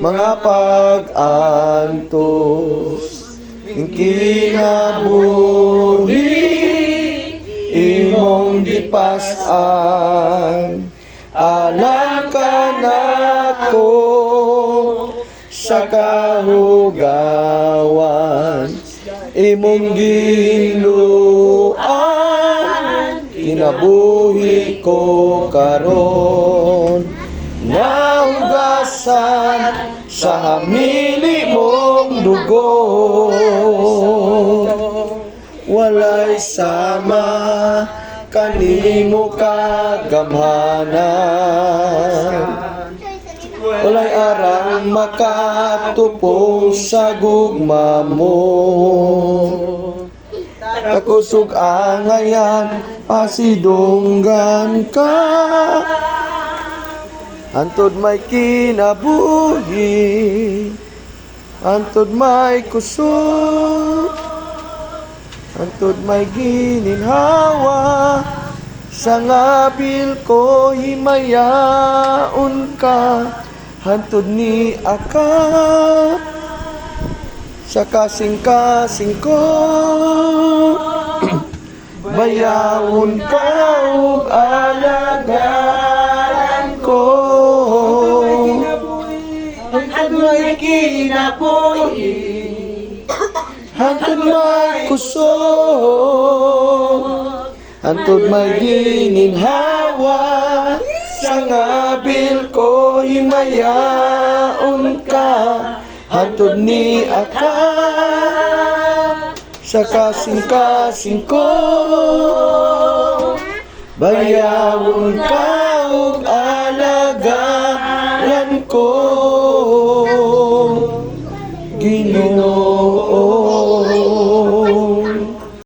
mga pag-antos, kinabuhi, imong gipas-an, alam ka nako sa kahugawan, imong giluan, kinabuhi ko karon, nahugasan sa hamili mong dugo, walay sama kanimo kagamhanan, walay arang makatupong sa gugma mo. Kakusog ang ngayan, pasidunggan ka, antod may kinabuhi, antod may kusog, antod may gininhawa, sa ngabil ko himayaon ka, hantod ni akap, sa kasing-kasing ko, bayawon ka ug alagaan ko. Hantod may kinabuhi, Hantod may kusog, hantod may gininhawa, sa ngabil ko himayaon ka, hantod ni akap, sa kasing-kasing ko, bayawon ka ug alagaan ko, Ginoo.